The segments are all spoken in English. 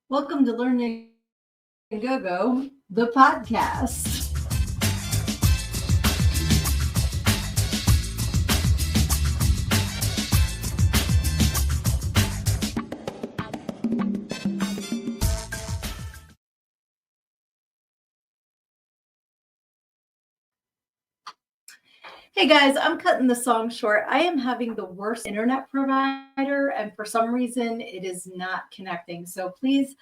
Welcome to Learning and Go Go, the podcast. Hey guys, I'm cutting the song short. I am having the worst internet provider, and for some reason, it is not connecting. So please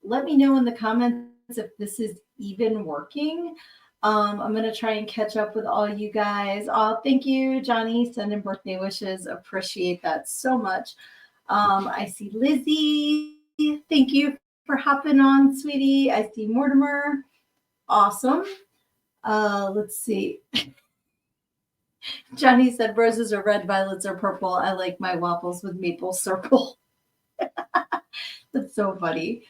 let me know in the comments if this is even working. I'm going to try and catch up with all you guys. Oh, thank you, Johnny, sending birthday wishes. Appreciate that so much. I see Lizzie. Thank you for hopping on, sweetie. I see Mortimer. Awesome. Let's see. Johnny said roses are red, violets are purple. I like my waffles with maple syrup. That's so funny.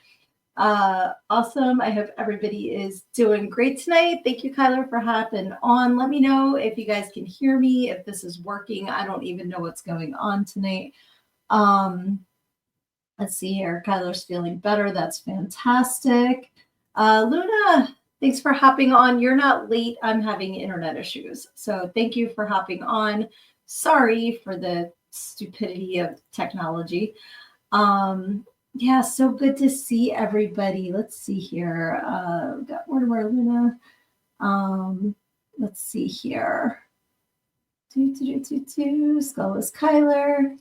Awesome. I hope everybody is doing great tonight. Thank you, Kyler, for hopping on. Let me know if you guys can hear me, if this is working. I don't even know what's going on tonight. Let's see here. Kyler's feeling better. That's fantastic. Luna, thanks for hopping on. You're not late. I'm having internet issues. So thank you for hopping on. Sorry for the stupidity of technology. Yeah, so good to see everybody. Let's see here. We've got Mortimer, Luna. Let's see here. Skull is Kyler.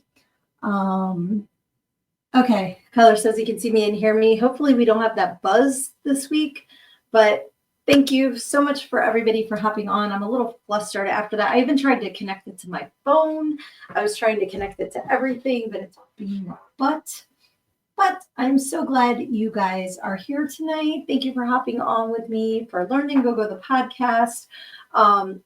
Okay, Kyler says he can see me and hear me. Hopefully we don't have that buzz this week, but thank you so much for everybody for hopping on. I'm a little flustered after that. I even tried to connect it to my phone. I was trying to connect it to everything, but it's being a butt. But I'm so glad you guys are here tonight. Thank you for hopping on with me for Learning Go Go the podcast.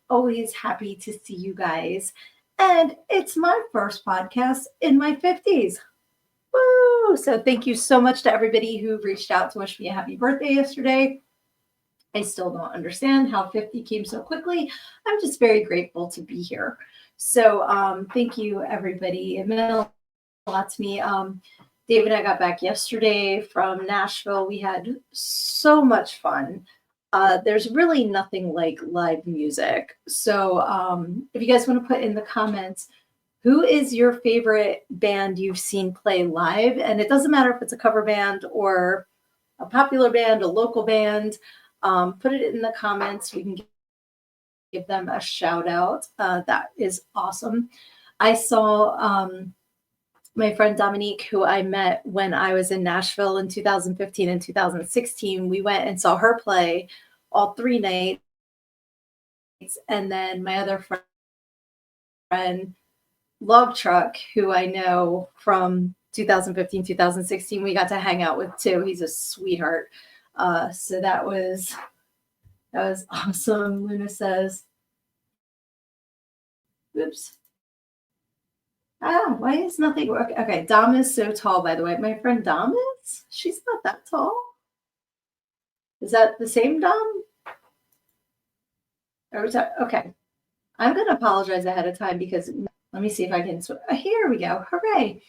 Always happy to see you guys. And it's my first podcast in my 50s. Woo! So thank you so much to everybody who reached out to wish me a happy birthday yesterday. I still don't understand how 50 came so quickly. I'm just very grateful to be here. So thank you, everybody. It meant a lot to me. Dave and I got back yesterday from Nashville. We had so much fun. There's really nothing like live music. So if you guys want to put in the comments, who is your favorite band you've seen play live? And it doesn't matter if it's a cover band or a popular band, a local band. Put it in the comments. We can give them a shout out. That is awesome. I saw my friend Dominique, who I met when I was in Nashville in 2015 and 2016. We went and saw her play all 3 nights. And then my other friend, Love Truck, who I know from 2015, 2016, we got to hang out with too. He's a sweetheart. So that was awesome. Luna says, oops. Why is nothing working? Okay, Dom is so tall, by the way. My friend Dom is? She's not that tall. Is that the same Dom? Or was that okay? I'm going to apologize ahead of time because let me see if I can. Here we go. Hooray.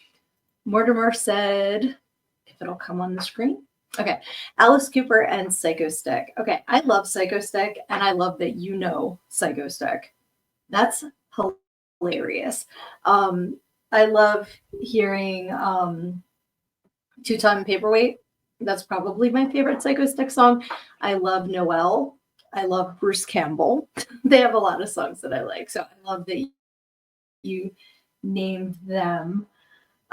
Mortimer said, if it'll come on the screen. Okay. Alice Cooper and Psycho Stick. Okay. I love Psycho Stick, and I love that you know Psycho Stick. That's hilarious. I love hearing Two-Time Paperweight. That's probably my favorite Psycho Stick song. I love Noel. I love Bruce Campbell. They have a lot of songs that I like. So I love that you named them.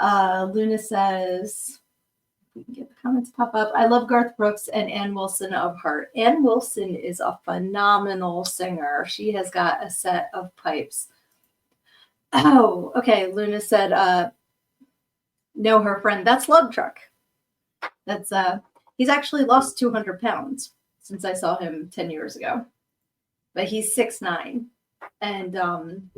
Luna says, we can get the comments pop up. I love Garth Brooks and Ann Wilson of Heart. Ann Wilson is a phenomenal singer. She has got a set of pipes. Oh, okay. Luna said, know her friend. That's Love Truck. That's he's actually lost 200 pounds since I saw him 10 years ago. But he's 6'9". And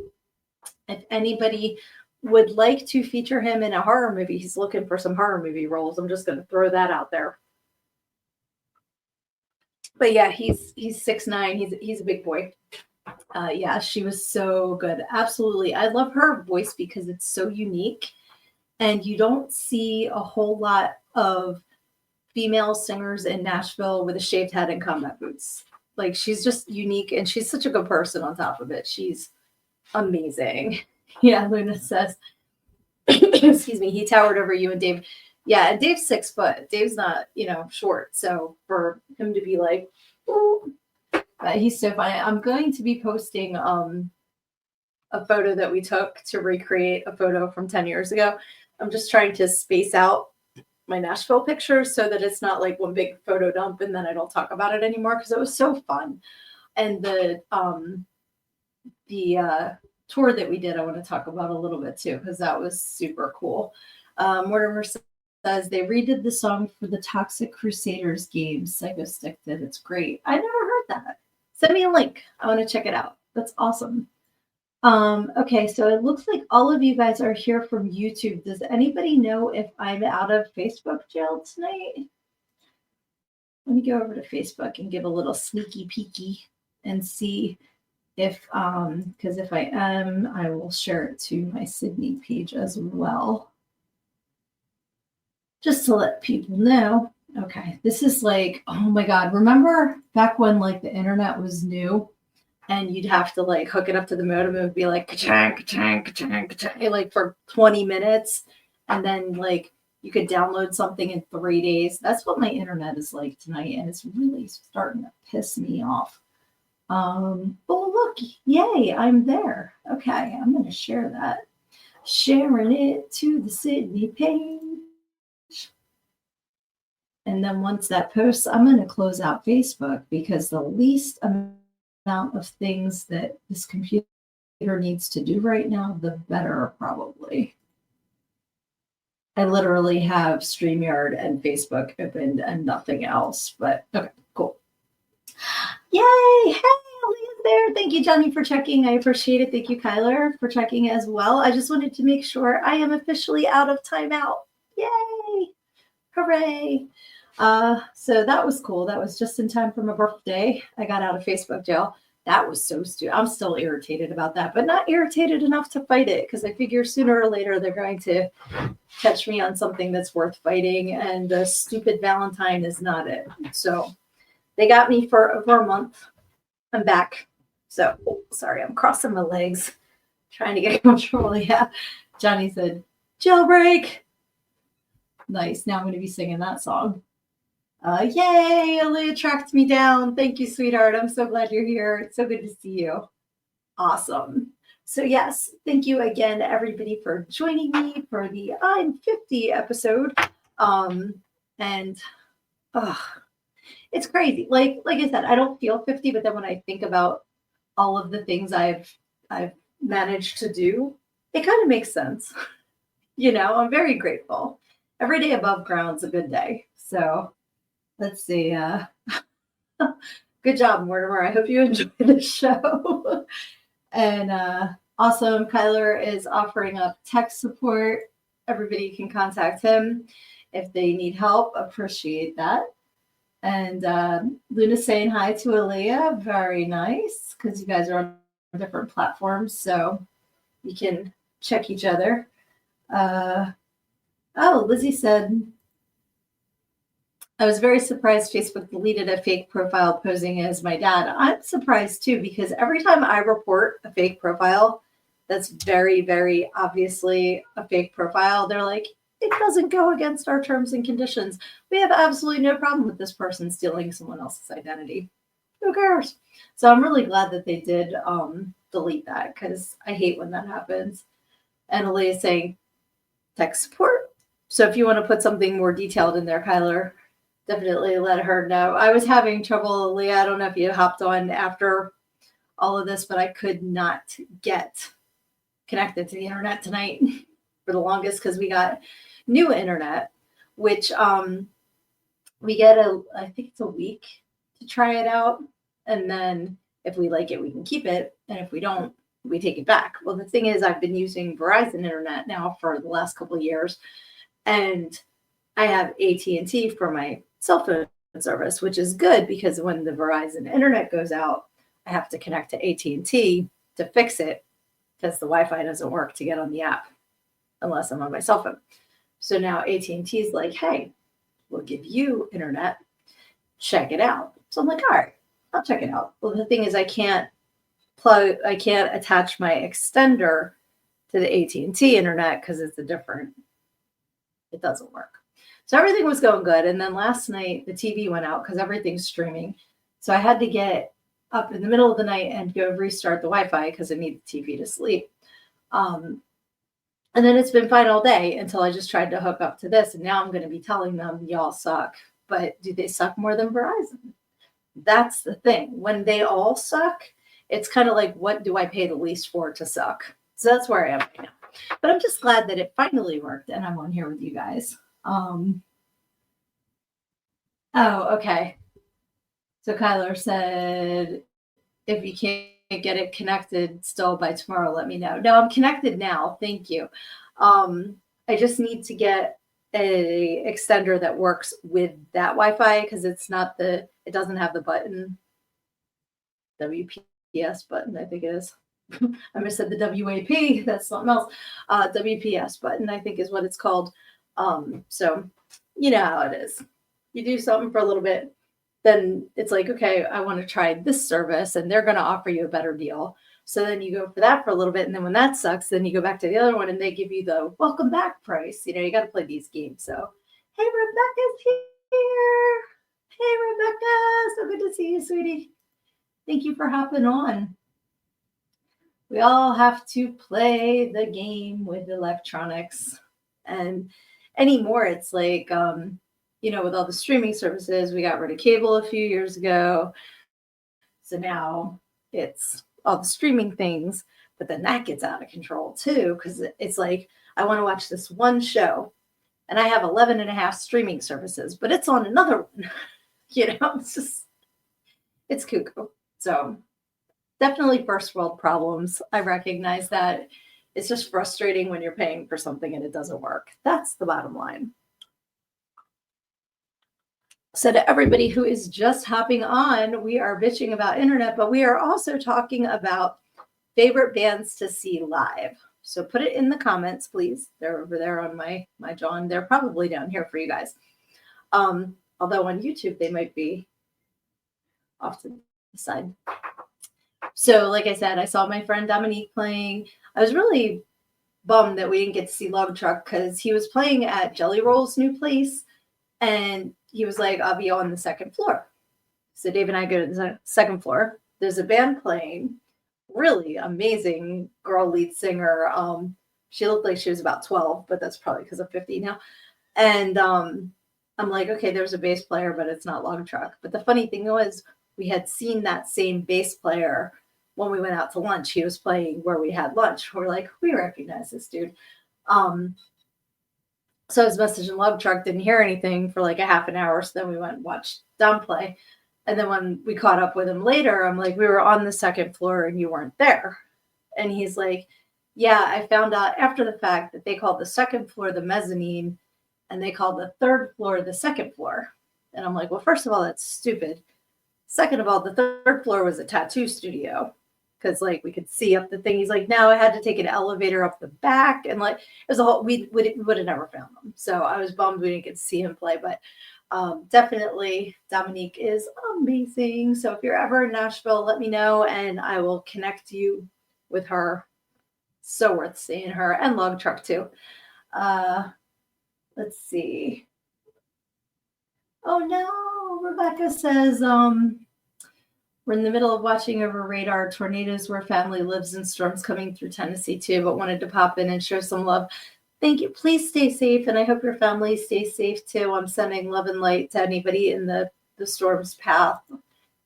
if anybody would like to feature him in a horror movie, he's looking for some horror movie roles. I'm just going to throw that out there. But yeah, he's 6'9". He's a big boy. Yeah, she was so good. Absolutely. I love her voice because it's so unique. And you don't see a whole lot of female singers in Nashville with a shaved head and combat boots. Like, she's just unique, and she's such a good person on top of it. She's amazing. Yeah, Luna says, excuse me, he towered over you and Dave. Yeah, and Dave's 6 foot. Dave's not, short. So for him to be like, ooh, but he's so funny. I'm going to be posting a photo that we took to recreate a photo from 10 years ago. I'm just trying to space out my Nashville pictures so that it's not like one big photo dump and then I don't talk about it anymore, because it was so fun. And the tour that we did, I want to talk about a little bit too, because that was super cool. Mortimer says they redid the song for the Toxic Crusaders game. Psycho Stick did. It's great. I never heard that. Send me a link. I want to check it out. That's awesome. Okay, so it looks like all of you guys are here from YouTube. Does anybody know if I'm out of Facebook jail tonight? Let me go over to Facebook and give a little sneaky peeky and see if, because if I am, I will share it to my Sydney page as well. Just to let people know. Okay, this is like, oh my God. Remember back when like the internet was new? And you'd have to like hook it up to the modem and it would be like ka-chang, ka-chang, ka-chang, ka-chang, like for 20 minutes. And then like you could download something in 3 days. That's what my internet is like tonight. And it's really starting to piss me off. Oh, look, yay, I'm there. Okay, I'm going to share that. Sharing it to the Sydney page. And then once that posts, I'm going to close out Facebook, because the least amount of things that this computer needs to do right now, the better probably. I literally have StreamYard and Facebook opened and nothing else, but okay, cool. Yay! Hey, Leah's there. Thank you, Johnny, for checking. I appreciate it. Thank you, Kyler, for checking as well. I just wanted to make sure I am officially out of timeout. Yay! Hooray! So that was cool. That was just in time for my birthday. I got out of Facebook jail. That was so stupid. I'm still irritated about that, but not irritated enough to fight it, because I figure sooner or later they're going to catch me on something that's worth fighting, and the stupid Valentine is not it. So they got me for over a month. I'm back. So, sorry, I'm crossing my legs, trying to get comfortable. Yeah. Johnny said, jailbreak. Nice. Now I'm going to be singing that song. Yay, Aaliyah tracked me down. Thank you, sweetheart. I'm so glad you're here. It's so good to see you. Awesome. So yes, thank you again, everybody, for joining me for the I'm 50 episode. It's crazy. Like I said, I don't feel 50, but then when I think about all of the things I've managed to do, it kind of makes sense. I'm very grateful. Every day above ground's a good day. So let's see. Good job, Mortimer. I hope you enjoyed the show. And awesome. Kyler is offering up tech support. Everybody can contact him if they need help. Appreciate that. And Luna's saying hi to Aaliyah. Very nice, because you guys are on different platforms, so you can check each other. Lizzie said, I was very surprised Facebook deleted a fake profile posing as my dad. I'm surprised too, because every time I report a fake profile that's very, very obviously a fake profile, they're like, it doesn't go against our terms and conditions. We have absolutely no problem with this person stealing someone else's identity. Who cares? So I'm really glad that they did delete that, because I hate when that happens. And Aaliyah is saying tech support. So if you want to put something more detailed in there, Kyler, definitely let her know. I was having trouble, Aaliyah. I don't know if you hopped on after all of this, but I could not get connected to the internet tonight for the longest, because we got new internet, which we get I think it's a week to try it out, and then if we like it, we can keep it, and if we don't, we take it back. Well, the thing is, I've been using Verizon internet now for the last couple of years, and I have AT&T for my cell phone service, which is good, because when the Verizon internet goes out, I have to connect to AT&T to fix it, because the Wi-Fi doesn't work to get on the app unless I'm on my cell phone. So now AT&T is like, hey, we'll give you internet. Check it out. So I'm like, all right, I'll check it out. Well, the thing is, I can't attach my extender to the AT&T internet because it doesn't work. So everything was going good. And then last night, the TV went out because everything's streaming. So I had to get up in the middle of the night and go restart the Wi-Fi because I need the TV to sleep. And then it's been fine all day until I just tried to hook up to this. And now I'm going to be telling them, y'all suck. But do they suck more than Verizon? That's the thing. When they all suck, it's kind of like, what do I pay the least for to suck? So that's where I am right now. But I'm just glad that it finally worked and I'm on here with you guys. Oh, okay. So Kyler said, if you can't get it connected still by tomorrow, let me know. No, I'm connected now. Thank you. I just need to get a extender that works with that Wi-Fi because it doesn't have the button, WPS button, I think it is. I must have said the WAP, that's something else. WPS button, I think is what it's called. So you know how it is. You do something for a little bit, then it's like, okay, I want to try this service and they're going to offer you a better deal. So then you go for that for a little bit. And then when that sucks, then you go back to the other one and they give you the welcome back price. You got to play these games. So, hey, Rebecca's here. Hey, Rebecca. So good to see you, sweetie. Thank you for hopping on. We all have to play the game with electronics. And anymore, it's like, with all the streaming services, we got rid of cable a few years ago. So now it's all the streaming things, but then that gets out of control too, because it's like, I want to watch this one show and I have 11 and a half streaming services, but it's on another one. It's cuckoo. So definitely first world problems. I recognize that. It's just frustrating when you're paying for something and it doesn't work. That's the bottom line. So to everybody who is just hopping on, we are bitching about internet, but we are also talking about favorite bands to see live. So put it in the comments, please. They're over there on my John. They're probably down here for you guys. Although on YouTube, they might be off to the side. So like I said, I saw my friend Dominique playing. I was really bummed that we didn't get to see Love Truck because he was playing at Jelly Roll's new place. And he was like, I'll be on the second floor. So Dave and I go to the second floor. There's a band playing, really amazing girl lead singer. She looked like she was about 12, but that's probably because I'm 50 now. And I'm like, okay, there's a bass player, but it's not Love Truck. But the funny thing was, we had seen that same bass player when we went out to lunch. He was playing where we had lunch. We're like, we recognize this dude. So I was messaging Love Truck, didn't hear anything for like a half an hour. So then we went and watched Dom play. And then when we caught up with him later, I'm like, we were on the second floor and you weren't there. And he's like, yeah, I found out after the fact that they called the second floor the mezzanine and they called the third floor the second floor. And I'm like, well, first of all, that's stupid. Second of all, the third floor was a tattoo studio. Because like we could see up the thing. He's like, no, I had to take an elevator up the back. And like, it was a whole, we would have never found him. So I was bummed we didn't get to see him play. But definitely Dominique is amazing. So if you're ever in Nashville, let me know and I will connect you with her. So worth seeing her and Log Truck too. Let's see. Oh no, Rebecca says, we're in the middle of watching over radar tornadoes where family lives and storms coming through Tennessee too, but wanted to pop in and show some love. Thank you. Please stay safe. And I hope your family stays safe too. I'm sending love and light to anybody in the storm's path.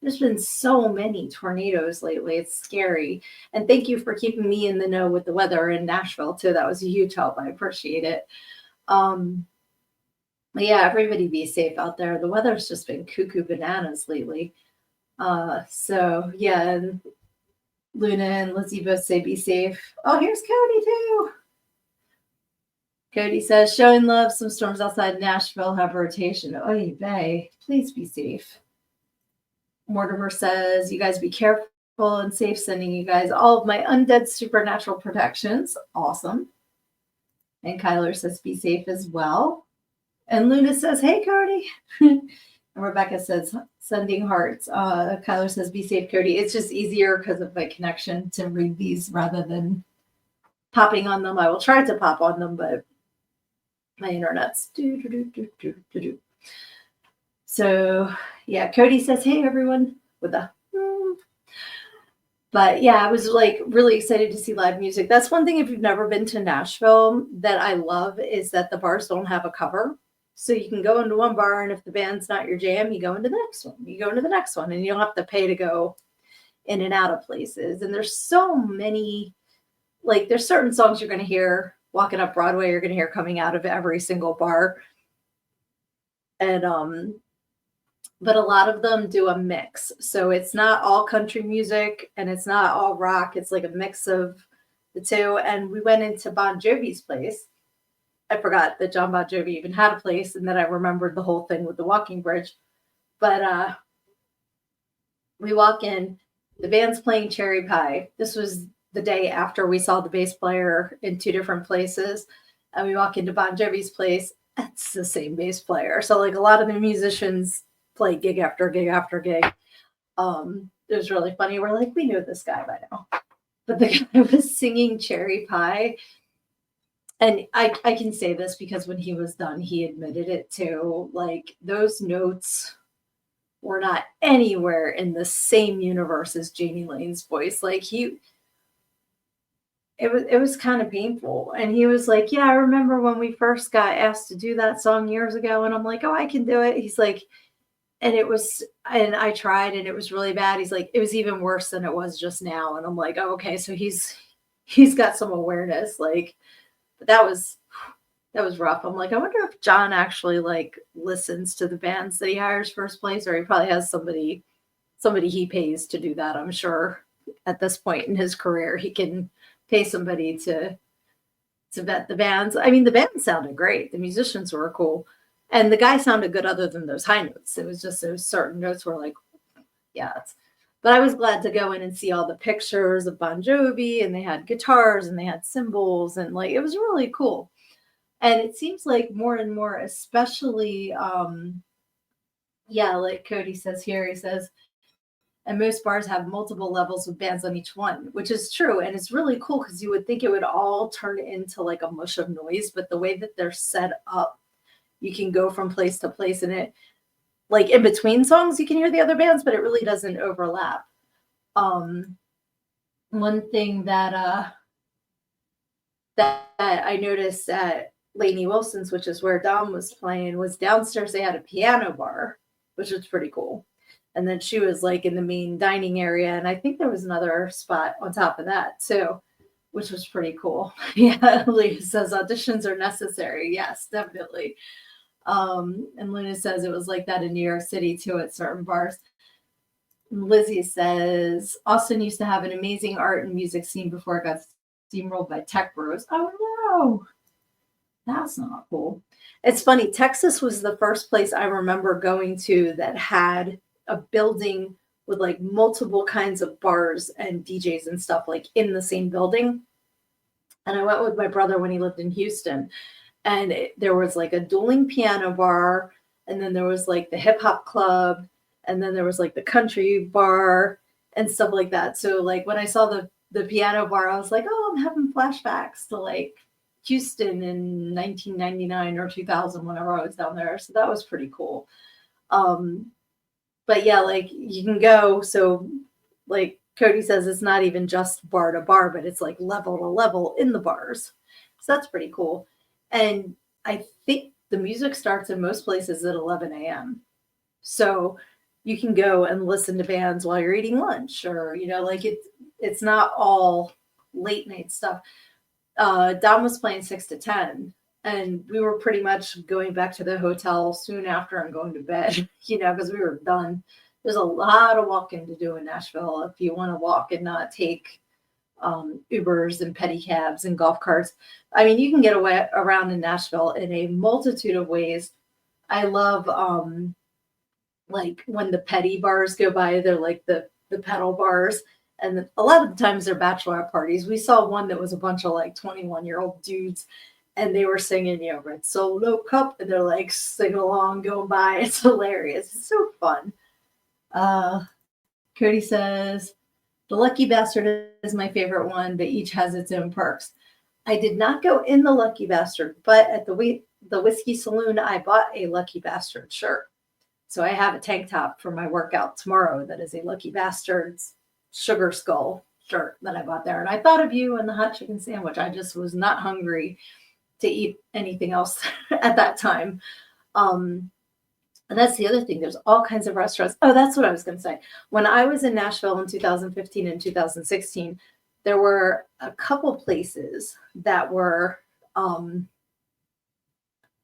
There's been so many tornadoes lately. It's scary. And thank you for keeping me in the know with the weather in Nashville too. That was a huge help. I appreciate it. But yeah, everybody be safe out there. The weather's just been cuckoo bananas lately. So yeah, and Luna and Lizzie both say be safe. Oh, here's Cody too. Cody says, showing love, some storms outside Nashville have rotation. Oy vey, please be safe. Mortimer says, you guys be careful and safe, sending you guys all of my undead supernatural protections. Awesome. And Kyler says, be safe as well. And Luna says, hey, Cody. And Rebecca says, sending hearts. Kyler says, be safe, Cody. It's just easier because of my connection to read these rather than popping on them. I will try to pop on them, but my internet's do. So, yeah, Cody says, hey, everyone, with a but yeah, I was like really excited to see live music. That's one thing if you've never been to Nashville that I love is that the bars don't have a cover. So you can go into one bar and if the band's not your jam, you go into the next one. You go into the next one and you don't have to pay to go in and out of places. And there's so many, like there's certain songs you're going to hear walking up Broadway, you're going to hear coming out of every single bar. And but a lot of them do a mix. So it's not all country music and it's not all rock. It's like a mix of the two. And we went into Bon Jovi's place. I forgot that John Bon Jovi even had a place, and then I remembered the whole thing with the walking bridge. But we walk in, the band's playing Cherry Pie. This was the day after we saw the bass player in two different places. And we walk into Bon Jovi's place. It's the same bass player. So like a lot of the musicians play gig after gig after gig. It was really funny. We're like, we know this guy by now. But the guy was singing Cherry Pie. And I can say this because when he was done, he admitted it too. Like those notes were not anywhere in the same universe as Jamie Lane's voice. Like it was kind of painful. And he was like, yeah, I remember when we first got asked to do that song years ago. And I'm like, oh, I can do it. He's like, and I tried and it was really bad. He's like, it was even worse than it was just now. And I'm like, oh, okay. So he's got some awareness. Like, but that was rough. I'm like, I wonder if John actually like listens to the bands that he hires first place, or he probably has somebody he pays to do that. I'm sure at this point in his career, he can pay somebody to vet the bands. I mean, the band sounded great. The musicians were cool. And the guy sounded good other than those high notes. It was just those certain notes were like, yeah. But I was glad to go in and see all the pictures of Bon Jovi, and they had guitars and they had cymbals, and like it was really cool. And it seems like more and more, especially, yeah, like Cody says here, he says, and most bars have multiple levels with bands on each one, which is true. And it's really cool because you would think it would all turn into like a mush of noise, but the way that they're set up, you can go from place to place, and it like in between songs you can hear the other bands, but it really doesn't overlap. One thing that I noticed at Lainey Wilson's, which is where Dom was playing, was downstairs they had a piano bar, which was pretty cool. And then she was like in the main dining area, and I think there was another spot on top of that too, which was pretty cool. Yeah, Lisa says auditions are necessary. Yes, definitely. And Luna says it was like that in New York City too at certain bars. Lizzie says Austin used to have an amazing art and music scene before it got steamrolled by tech bros. Oh no, that's not cool. It's funny. Texas was the first place I remember going to that had a building with like multiple kinds of bars and DJs and stuff like in the same building. And I went with my brother when he lived in Houston. And there was like a dueling piano bar, and then there was like the hip hop club, and then there was like the country bar and stuff like that. So like when I saw the piano bar, I was like, oh, I'm having flashbacks to like Houston in 1999 or 2000 whenever I was down there. So that was pretty cool. But yeah, like you can go. So like Cody says, it's not even just bar to bar, but it's like level to level in the bars. So that's pretty cool. And I think the music starts in most places at 11 a.m. So you can go and listen to bands while you're eating lunch, or, you know, like it's not all late night stuff. Dom was playing 6 to 10, and we were pretty much going back to the hotel soon after and going to bed, you know, because we were done. There's a lot of walking to do in Nashville if you want to walk and not take Ubers and pedicabs and golf carts. I mean, you can get away around in Nashville in a multitude of ways. I love like when the petty bars go by, they're like the pedal bars. And a lot of the times they're bachelorette parties. We saw one that was a bunch of like 21-year-old dudes. and they were singing, Red Solo Cup, and they're like singing along, going by. It's hilarious. It's so fun. Cody says, the Lucky Bastard is my favorite one, but each has its own perks. I did not go in the Lucky Bastard, but at the Whiskey Saloon, I bought a Lucky Bastard shirt. So I have a tank top for my workout tomorrow that is a Lucky Bastard's Sugar Skull shirt that I bought there. And I thought of you and the hot chicken sandwich. I just was not hungry to eat anything else at that time. And that's the other thing. There's all kinds of restaurants. Oh, that's what I was going to say. When I was in Nashville in 2015 and 2016, there were a couple places that were owned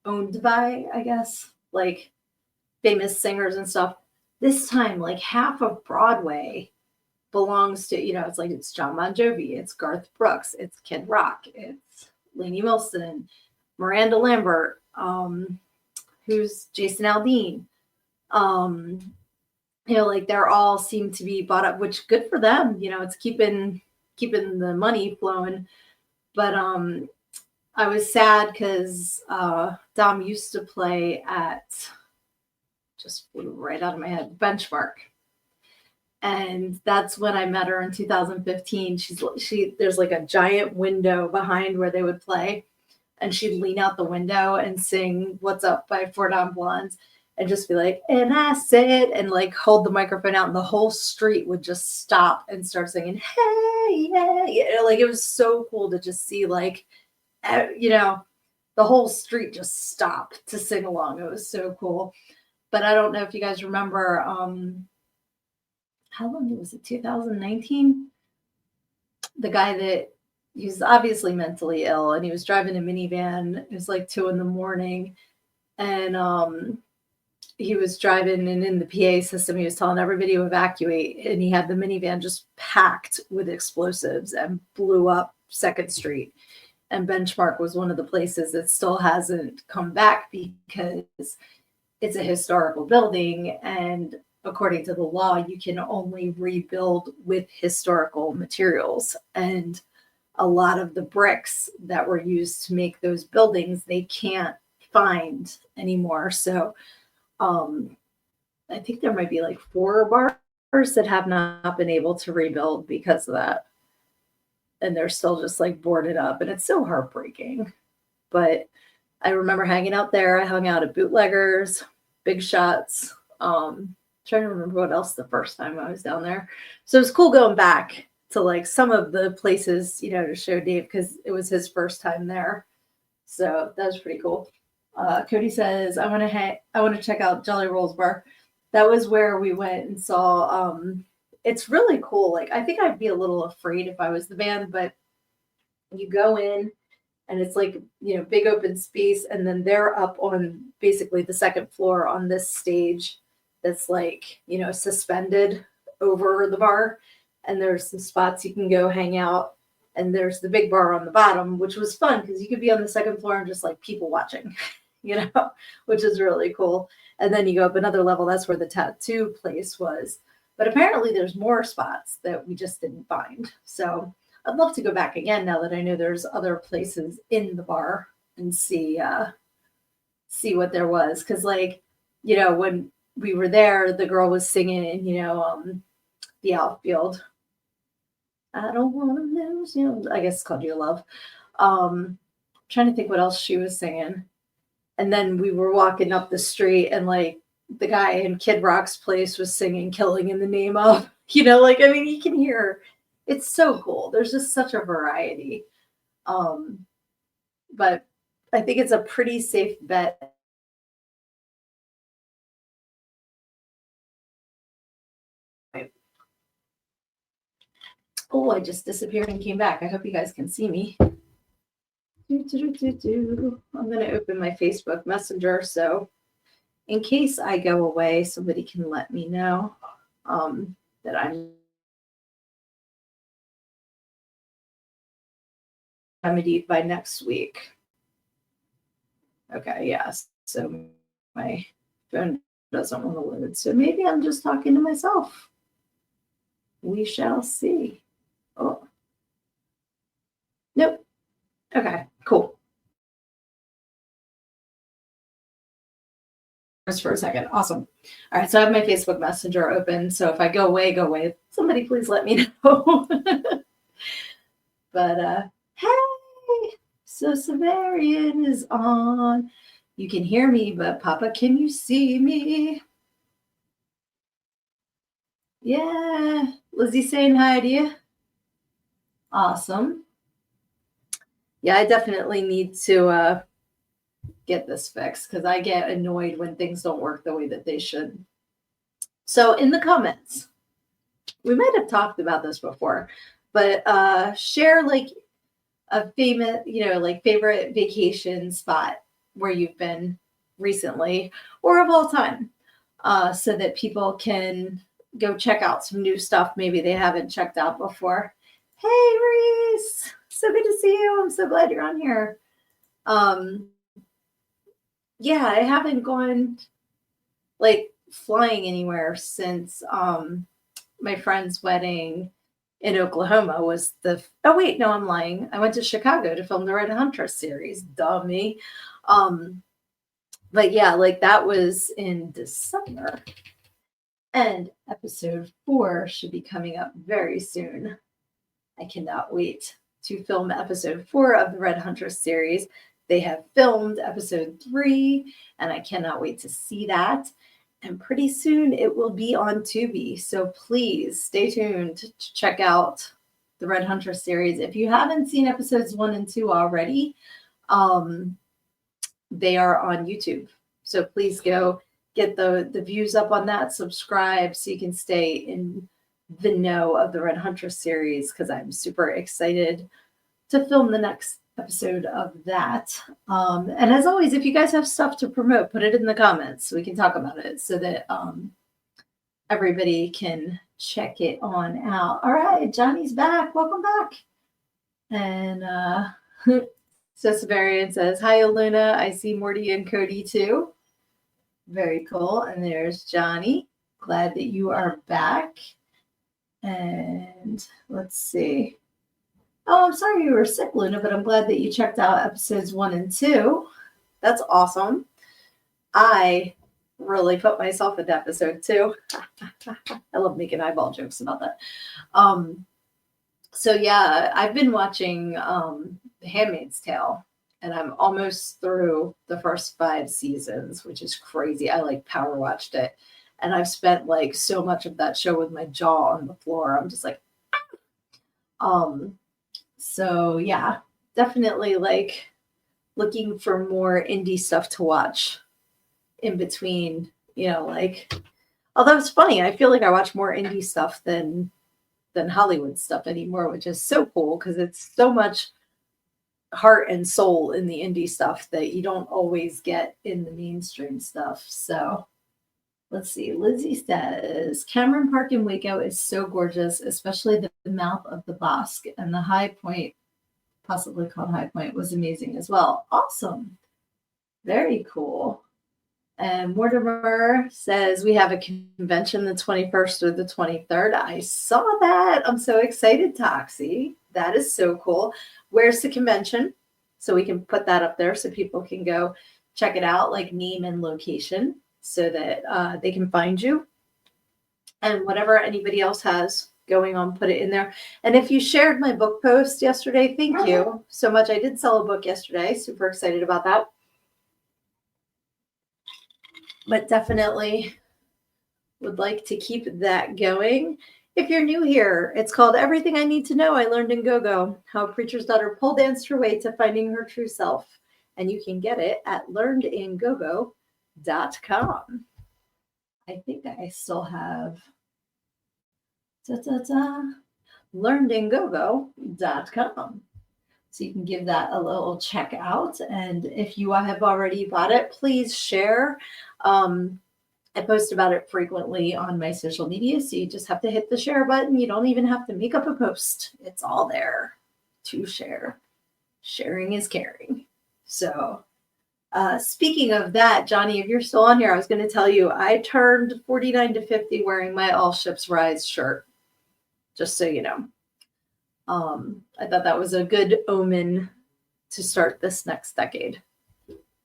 by, I guess, like famous singers and stuff. This time, like half of Broadway belongs to, it's John Bon Jovi, it's Garth Brooks, it's Kid Rock, it's Lainey Wilson, Miranda Lambert, who's Jason Aldean. They're all seem to be bought up, which good for them. It's keeping the money flowing. But I was sad because Dom used to play at, just flew right out of my head, Benchmark. And that's when I met her in 2015. There's like a giant window behind where they would play, and she'd lean out the window and sing "What's Up" by Four Non Blondes, and just be like, "And I said," and like hold the microphone out, and the whole street would just stop and start singing, "Hey, yeah." Like it was so cool to just see the whole street just stop to sing along. It was so cool. But I don't know if you guys remember, how long was it? 2019. The guy that he was obviously mentally ill, and he was driving a minivan. It was like 2 a.m, and he was driving, and in the PA system, he was telling everybody to evacuate, and he had the minivan just packed with explosives and blew up 2nd Street. And Benchmark was one of the places that still hasn't come back because it's a historical building, and according to the law, you can only rebuild with historical materials. And a lot of the bricks that were used to make those buildings, they can't find anymore. So I think there might be like 4 bars that have not been able to rebuild because of that. And they're still just like boarded up, and it's so heartbreaking. But I remember hanging out there. I hung out at Bootleggers, Big Shots. Trying to remember what else the first time I was down there. So it was cool going back to like some of the places, to show Dave, because it was his first time there. So that was pretty cool. Cody says, I want to check out Jolly Rolls Bar. That was where we went and saw. It's really cool. Like I think I'd be a little afraid if I was the band, but you go in, and it's like, big open space. And then they're up on basically the 2nd floor on this stage that's like, suspended over the bar. And there's some spots you can go hang out. And there's the big bar on the bottom, which was fun because you could be on the 2nd floor and just like people watching, which is really cool. And then you go up another level. That's where the tattoo place was. But apparently there's more spots that we just didn't find. So I'd love to go back again now that I know there's other places in the bar and see what there was. Because when we were there, the girl was singing, the outfield. I don't want to lose you. I guess it's called Your Love. Trying to think what else she was singing. And then we were walking up the street, and like the guy in Kid Rock's place was singing Killing in the Name of, you can hear. It's so cool. There's just such a variety. But I think it's a pretty safe bet. Oh, I just disappeared and came back. I hope you guys can see me. I'm going to open my Facebook Messenger, so in case I go away, somebody can let me know that I'm remedied by next week. Okay, yes. So my phone doesn't want to load. So maybe I'm just talking to myself. We shall see. Oh. Nope. Okay, cool. for a second. Awesome. All right. So I have my Facebook Messenger open. So if I go away, go away. Somebody please let me know. But hey, so Severian is on. You can hear me, but Papa, can you see me? Yeah. Lizzie saying hi to you. Awesome. Yeah, I definitely need to get this fixed because I get annoyed when things don't work the way that they should. So in the comments, we might have talked about this before, but share like a famous, like favorite vacation spot where you've been recently or of all time, so that people can go check out some new stuff maybe they haven't checked out before. Hey, Reese, so good to see you. I'm so glad you're on here. Yeah, I haven't gone like flying anywhere since my friend's wedding in Oklahoma was oh wait, no, I'm lying. I went to Chicago to film the Red Huntress series. Dummy. But yeah, like that was in December. And episode 4 should be coming up very soon. I cannot wait to film episode 4 of the Red Huntress series. They have filmed episode 3, and I cannot wait to see that. And pretty soon it will be on Tubi. So please stay tuned to check out the Red Huntress series. If you haven't seen episodes 1 and 2 already, they are on YouTube. So please go get the views up on that, subscribe so you can stay in the know of the Red Huntress series because I'm super excited to film the next episode of that. And as always, if you guys have stuff to promote, put it in the comments so we can talk about it so that everybody can check it on out. All right, Johnny's back. Welcome back. And so Severian says, hi, Luna. I see Morty and Cody too. Very cool. And there's Johnny. Glad that you are back. And let's see. Oh, I'm sorry you were sick, Luna, but I'm glad that you checked out episodes 1 and 2. That's awesome. I really put myself into episode 2. I love making eyeball jokes about that. So yeah, I've been watching The Handmaid's Tale, and I'm almost through the first 5 seasons, which is crazy. I like power watched it, and I've spent like so much of that show with my jaw on the floor. I'm just like, so yeah, definitely like looking for more indie stuff to watch in between, like, although it's funny, I feel like I watch more indie stuff than Hollywood stuff anymore, which is so cool because it's so much heart and soul in the indie stuff that you don't always get in the mainstream stuff. So let's see. Lizzie says Cameron Park in Waco is so gorgeous, especially the mouth of the Bosque, and the High Point, possibly called High Point, was amazing as well. Awesome. Very cool. And Mortimer says we have a convention the 21st or the 23rd. I saw that. I'm so excited, Toxie. That is so cool. Where's the convention? So we can put that up there so people can go check it out, like name and location, so that they can find you. And whatever anybody else has going on, put it in there. And if you shared my book post yesterday, thank you so much. I did sell a book yesterday. Super excited about that. But definitely would like to keep that going. If you're new here, it's called Everything I Need to Know I Learned in Go-Go, How a Preacher's Daughter Pole Danced Her Way to Finding Her True Self. And you can get it at learnedingogo.com. I think I still have learnedingogo.com. So you can give that a little check out. And if you have already bought it, please share. I post about it frequently on my social media. So you just have to hit the share button. You don't even have to make up a post. It's all there to share. Sharing is caring. So speaking of that, Johnny, if you're still on here, I was going to tell you, I turned 49 to 50 wearing my All Ships Rise shirt. Just so you know. I thought that was a good omen to start this next decade.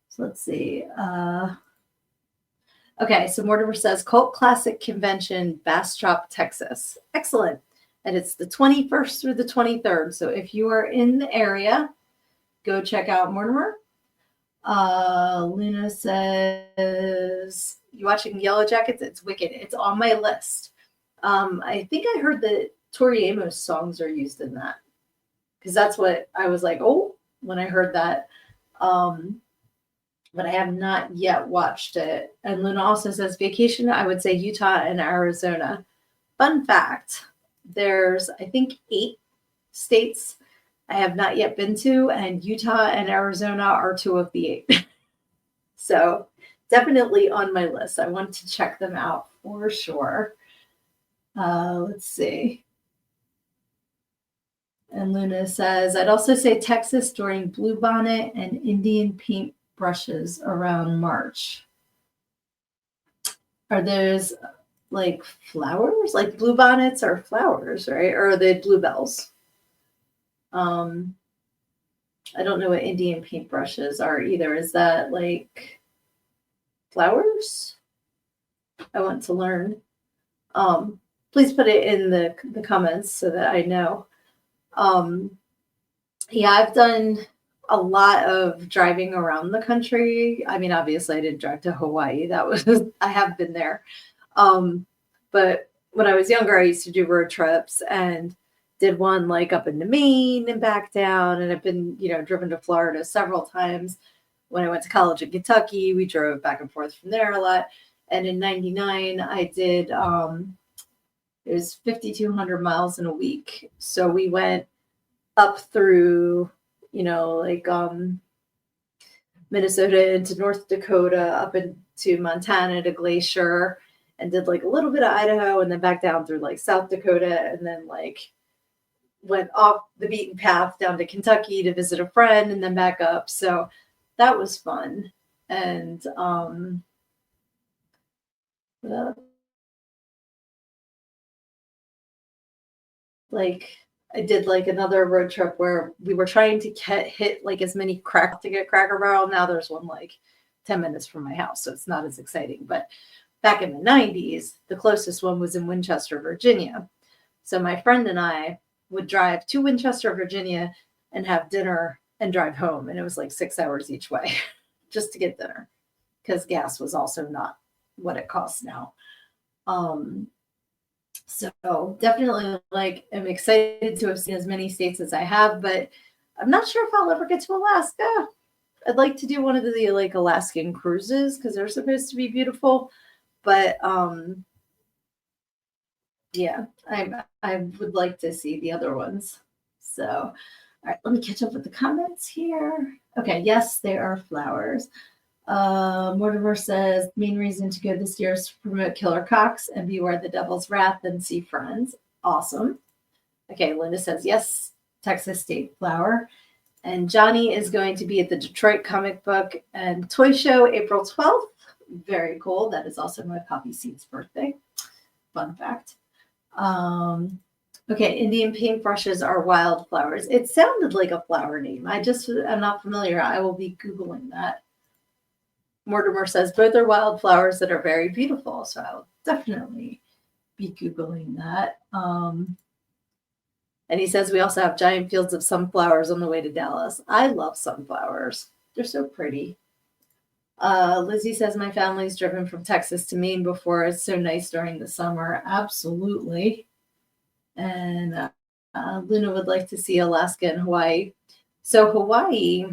So let's see. Okay, so Mortimer says Cult Classic Convention, Bastrop, Texas. Excellent. And it's the 21st through the 23rd. So if you are in the area, go check out Mortimer. Luna says, you watching Yellow Jackets? It's wicked. It's on my list. I think I heard that Tori Amos songs are used in that. Because that's what I was like, oh, when I heard that. But I have not yet watched it. And Luna also says vacation, I would say Utah and Arizona. Fun fact, there's, I think, 8 states I have not yet been to, and Utah and Arizona are 2 of the 8. So definitely on my list. I want to check them out for sure. Let's see. And Luna says, I'd also say Texas during Bluebonnet and Indian paint brushes around March. Are those like flowers? Like bluebonnets are flowers, right? Or are they bluebells? I don't know what Indian paintbrushes are either. Is that like flowers? I want to learn. Please put it in the comments so that I know. Yeah, I've done a lot of driving around the country. I mean, obviously I didn't drive to Hawaii. That was, I have been there. But when I was younger, I used to do road trips and did one like up into Maine and back down. And I've been, driven to Florida several times. When I went to college in Kentucky, we drove back and forth from there a lot. And in 99, I did, it was 5,200 miles in a week. So we went up through, Minnesota into North Dakota, up into Montana to Glacier, and did like a little bit of Idaho, and then back down through like South Dakota, and then like went off the beaten path down to Kentucky to visit a friend, and then back up. So that was fun. And like I did like another road trip where we were trying to hit like as many to get Cracker Barrel. Now there's one like 10 minutes from my house, so it's not as exciting. But back in the 90s, the closest one was in Winchester, Virginia. So my friend and I would drive to Winchester, Virginia and have dinner and drive home. And it was like 6 hours each way just to get dinner because gas was also not what it costs now. So definitely like I'm excited to have seen as many states as I have, but I'm not sure if I'll ever get to Alaska. I'd like to do one of the like Alaskan cruises because they're supposed to be beautiful. But yeah, I would like to see the other ones. So all right, let me catch up with the comments here. Okay, yes, there are flowers. Mortimer says main reason to go this year is to promote Killer Cocks and Beware the Devil's Wrath and see friends. Awesome. Okay, Linda says yes, Texas State Flower. And Johnny is going to be at the Detroit Comic Book and Toy Show April 12th. Very cool. That is also my Poppy Seed's birthday. Fun fact. Okay, Indian paintbrushes are wildflowers. It sounded like a flower name. I'm not familiar. I will be Googling that. Mortimer says both are wildflowers that are very beautiful. So I'll definitely be Googling that. And he says we also have giant fields of sunflowers on the way to Dallas. I love sunflowers. They're so pretty. Lizzie says my family's driven from Texas to Maine before. It's so nice during the summer. Absolutely. And Luna would like to see Alaska and Hawaii. So Hawaii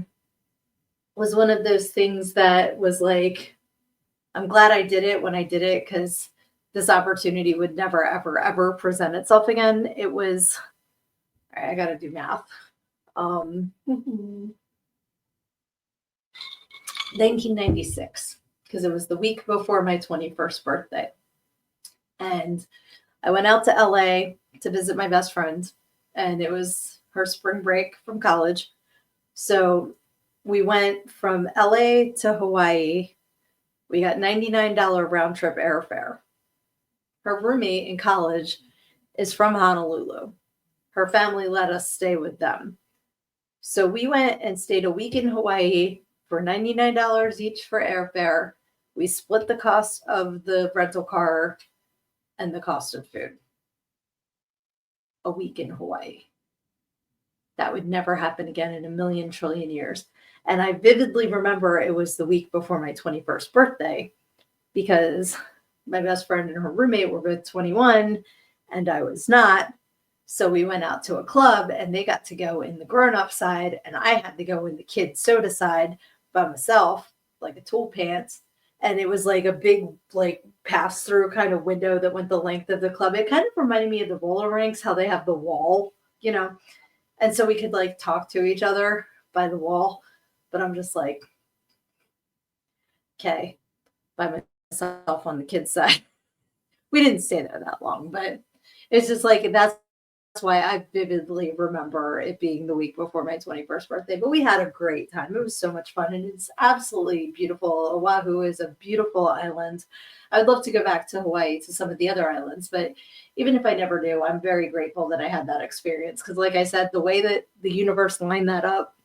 was one of those things that was like, I'm glad I did it when I did it because this opportunity would never, ever, ever present itself again. It was, all right, I got to do math. 1996, because it was the week before my 21st birthday. And I went out to LA to visit my best friend, and it was her spring break from college. So we went from LA to Hawaii. We got $99 round trip airfare. Her roommate in college is from Honolulu. Her family let us stay with them. So we went and stayed a week in Hawaii for $99 each for airfare. We split the cost of the rental car and the cost of food. A week in Hawaii. That would never happen again in a million trillion years. And I vividly remember it was the week before my 21st birthday because my best friend and her roommate were both 21 and I was not. So we went out to a club and they got to go in the grown-up side and I had to go in the kid soda side by myself, like a tool pants. And it was like a big, like, pass-through kind of window that went the length of the club. It kind of reminded me of the roller rinks, how they have the wall, you know. And so we could like talk to each other by the wall. But I'm just like, okay, by myself on the kids' side. We didn't stay there that long, but it's just like that's why I vividly remember it being the week before my 21st birthday. But we had a great time. It was so much fun and it's absolutely beautiful. Oahu is a beautiful island. I would love to go back to Hawaii to some of the other islands, but even if I never do, I'm very grateful that I had that experience. Because like I said, the way that the universe lined that up,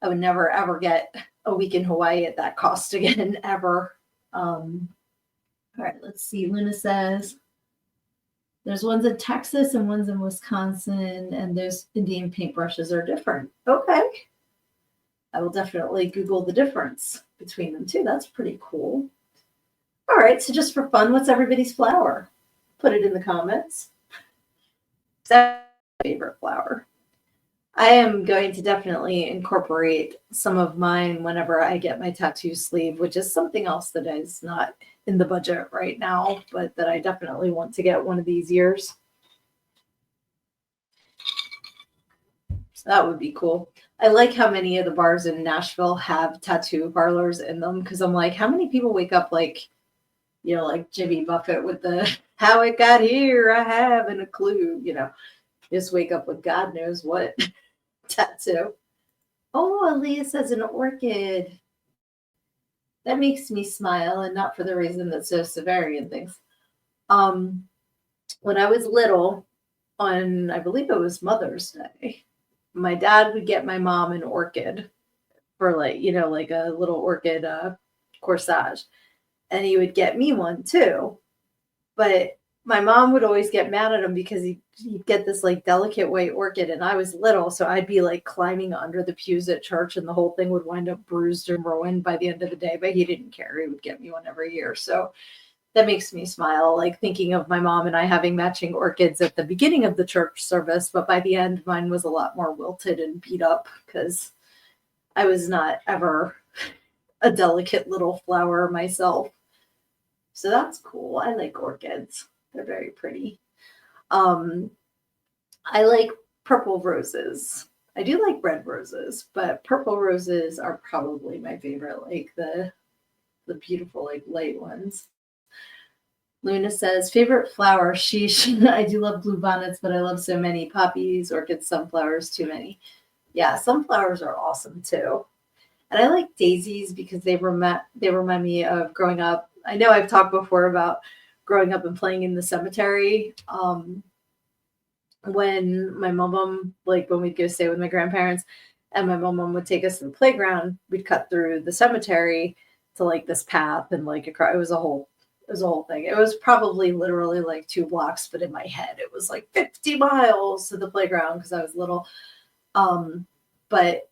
I would never ever get a week in Hawaii at that cost again, ever. All right, let's see. Luna says, there's ones in Texas and ones in Wisconsin, and those Indian paintbrushes are different. Okay. I will definitely Google the difference between them too. That's pretty cool. All right, so just for fun, what's everybody's flower? Put it in the comments. That's my favorite flower. I am going to definitely incorporate some of mine whenever I get my tattoo sleeve, which is something else that is not in the budget right now, but that I definitely want to get one of these years. So that would be cool. I like how many of the bars in Nashville have tattoo parlors in them because I'm like, how many people wake up like, you know, like Jimmy Buffett with the how it got here, I haven't a clue, you know, just wake up with God knows what tattoo. Oh, Aaliyah says an orchid. That makes me smile, and not for the reason that Severian thinks. When I was little, on I believe it was Mother's Day, my dad would get my mom an orchid for like, you know, like a little orchid corsage. And he would get me one too. But my mom would always get mad at him because he'd get this like delicate white orchid and I was little. So I'd be like climbing under the pews at church and the whole thing would wind up bruised and ruined by the end of the day. But he didn't care. He would get me one every year. So that makes me smile, like thinking of my mom and I having matching orchids at the beginning of the church service. But by the end, mine was a lot more wilted and beat up because I was not ever a delicate little flower myself. So that's cool. I like orchids. They're very pretty. I like purple roses. I do like red roses, but purple roses are probably my favorite, like the beautiful, like light ones. Luna says, favorite flower, sheesh. I do love blue bonnets, but I love so many poppies, orchids, sunflowers, too many. Yeah, sunflowers are awesome too. And I like daisies because they remind me of growing up. I know I've talked before about growing up and playing in the cemetery. When my mom, like when we'd go stay with my grandparents and my mom would take us to the playground, we'd cut through the cemetery to like this path and like across, it was a whole thing. It was probably literally like 2 blocks, but in my head it was like 50 miles to the playground because I was little. But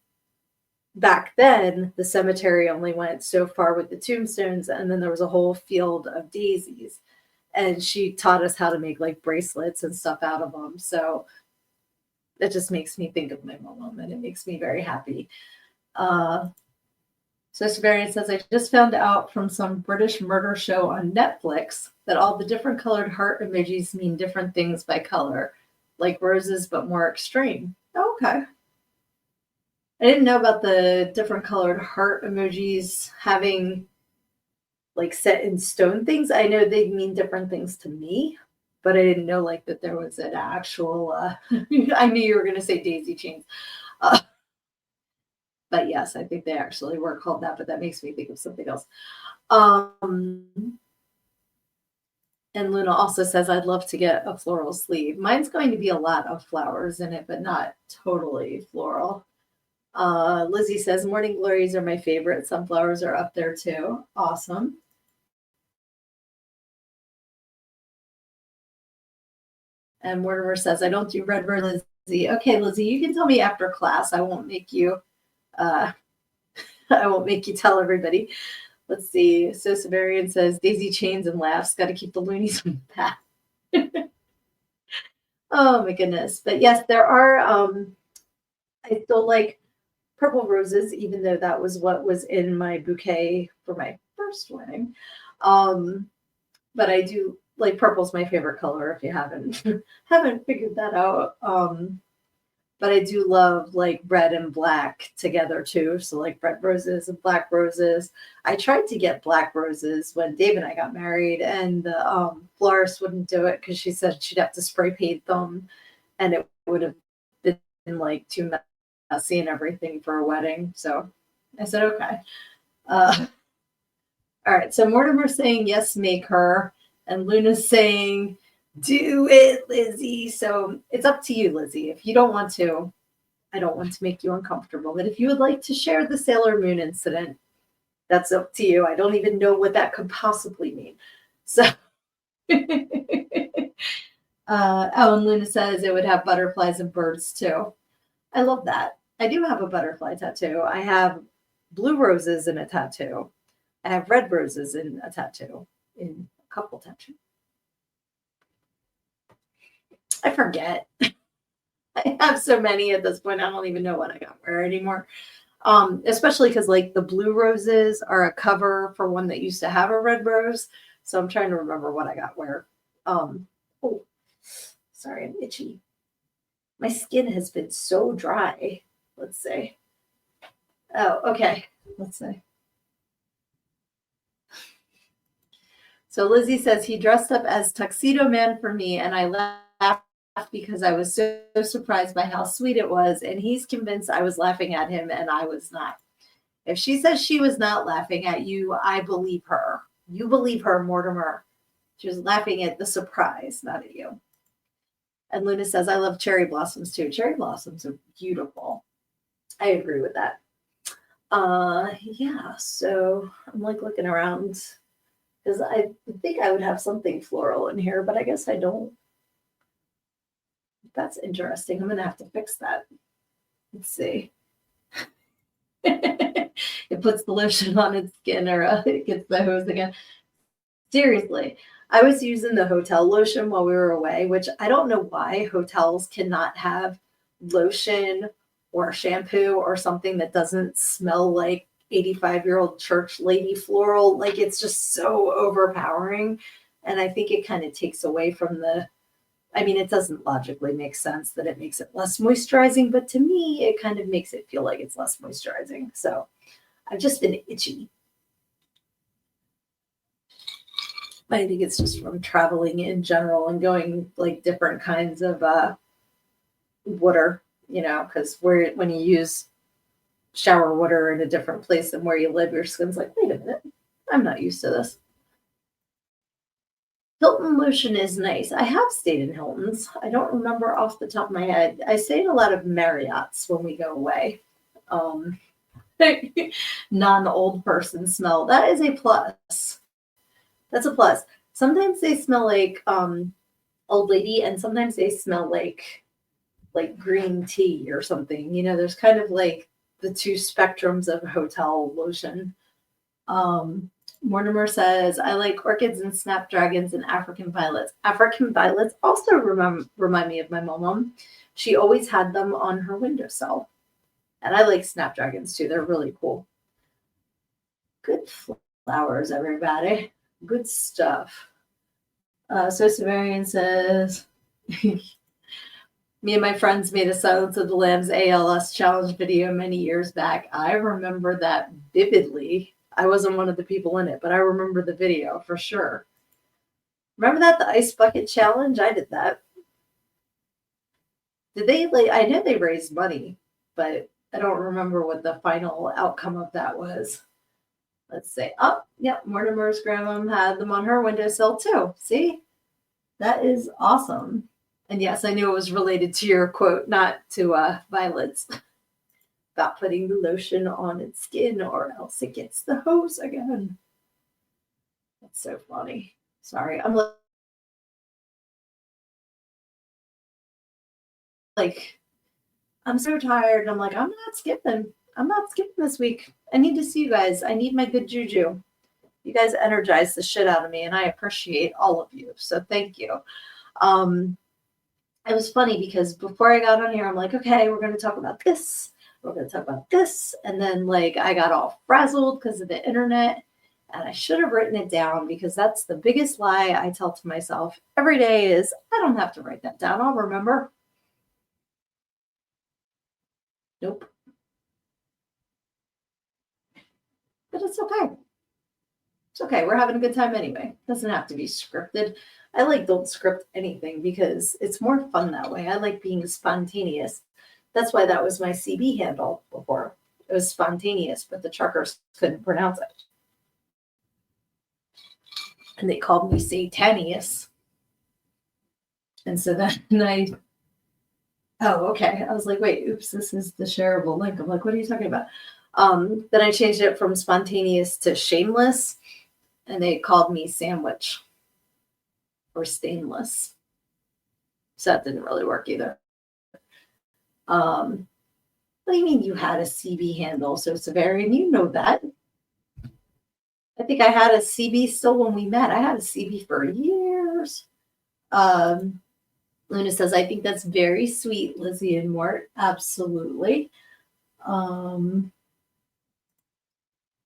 back then the cemetery only went so far with the tombstones and then there was a whole field of daisies. And she taught us how to make like bracelets and stuff out of them. So it just makes me think of my mom and it makes me very happy. So Severian says, I just found out from some British murder show on Netflix that all the different colored heart emojis mean different things by color, like roses, but more extreme. Okay. I didn't know about the different colored heart emojis having like set in stone things. I know they mean different things to me, but I didn't know like that there was an actual, I knew you were going to say daisy chains. But yes, I think they actually were called that, but that makes me think of something else. And Luna also says, I'd love to get a floral sleeve. Mine's going to be a lot of flowers in it, but not totally floral. Lizzie says, morning glories are my favorite. Sunflowers are up there too. Awesome. And Mortimer says, I don't do red rose, Lizzie. Okay, Lizzie, you can tell me after class. I won't make you I won't make you tell everybody. Let's see. So Severian says, Daisy chains and laughs. Got to keep the loonies on the path. Oh my goodness. But yes, there are I still like purple roses, even though that was what was in my bouquet for my first wedding. But I do like purple's my favorite color if you haven't haven't figured that out. But I do love like red and black together too. So like red roses and black roses. I tried to get black roses when Dave and I got married, and the florist wouldn't do it because she said she'd have to spray paint them, and it would have been like too messy and everything for a wedding. So I said, okay. All right. So Mortimer's saying yes, make her, and Luna's saying do it, Lizzie. So it's up to you, Lizzie. If you don't want to, I don't want to make you uncomfortable. But if you would like to share the Sailor Moon incident, that's up to you. I don't even know what that could possibly mean. So, and Luna says it would have butterflies and birds too. I love that. I do have a butterfly tattoo. I have blue roses in a tattoo. I have red roses in a tattoo, in a couple tattoos. I forget. I have so many at this point. I don't even know what I got where anymore. Especially because like the blue roses are a cover for one that used to have a red rose. So I'm trying to remember what I got where. Oh, sorry, I'm itchy. My skin has been so dry. Let's see. Oh, okay. Let's see. So Lizzie says he dressed up as Tuxedo Man for me, and I laughed because I was so surprised by how sweet it was, and he's convinced I was laughing at him, and I was not. If she says she was not laughing at you, I believe her. You believe her, Mortimer. She was laughing at the surprise, not at you. And Luna says, I love cherry blossoms too. Cherry blossoms are beautiful. I agree with that. Yeah, so I'm like looking around because I think I would have something floral in here, but I guess I don't. That's interesting. I'm going to have to fix that. Let's see. It puts the lotion on its skin, or it gets the hose again. Seriously, I was using the hotel lotion while we were away, which I don't know why hotels cannot have lotion or shampoo or something that doesn't smell like 85-year-old church lady floral. Like it's just so overpowering. And I think it kind of takes away from it doesn't logically make sense that it makes it less moisturizing, but to me, it kind of makes it feel like it's less moisturizing. So I've just been itchy. I think it's just from traveling in general and going like different kinds of water, because when you use shower water in a different place than where you live, your skin's like, wait a minute, I'm not used to this. Hilton lotion is nice. I have stayed in Hilton's. I don't remember off the top of my head. I stayed in a lot of Marriott's when we go away. Non-old person smell. That is a plus. That's a plus. Sometimes they smell like old lady, and sometimes they smell like green tea or something. There's kind of like the two spectrums of hotel lotion. Mortimer says, I like orchids and snapdragons and African violets. African violets also remind me of my mom. She always had them on her windowsill. And I like snapdragons too. They're really cool. Good flowers, everybody. Good stuff. So Severian says, me and my friends made a Silence of the Lambs ALS challenge video many years back. I remember that vividly. I wasn't one of the people in it, but I remember the video for sure. Remember that, the ice bucket challenge? I did that. Did they, I know they raised money, but I don't remember what the final outcome of that was. Let's say, Mortimer's grandma had them on her windowsill too. See? That is awesome. And yes, I knew it was related to your quote, not to violets. about putting the lotion on its skin or else it gets the hose again. That's so funny. Sorry, I'm like, I'm so tired. I'm like, I'm not skipping. I'm not skipping this week. I need to see you guys. I need my good juju. You guys energize the shit out of me, and I appreciate all of you. So thank you. It was funny because before I got on here, I'm like, okay, we're going to talk about this. We're going to talk about this. And then, like, I got all frazzled because of the internet. And I should have written it down because that's the biggest lie I tell to myself every day is I don't have to write that down. I'll remember. Nope. But it's okay. It's okay. We're having a good time anyway. It doesn't have to be scripted. I like don't script anything because it's more fun that way. I like being spontaneous. That's why that was my CB handle before. It was spontaneous, but the truckers couldn't pronounce it. And they called me Satanius. And so then okay. I was like, wait, oops, this is the shareable link. I'm like, what are you talking about? Then I changed it from spontaneous to shameless, and they called me sandwich or stainless. So that didn't really work either. What do you mean you had a CB handle? So Severian, you know that. I think I had a CB still when we met. I had a CB for years. Luna says, I think that's very sweet, Lizzie and Mort. Absolutely.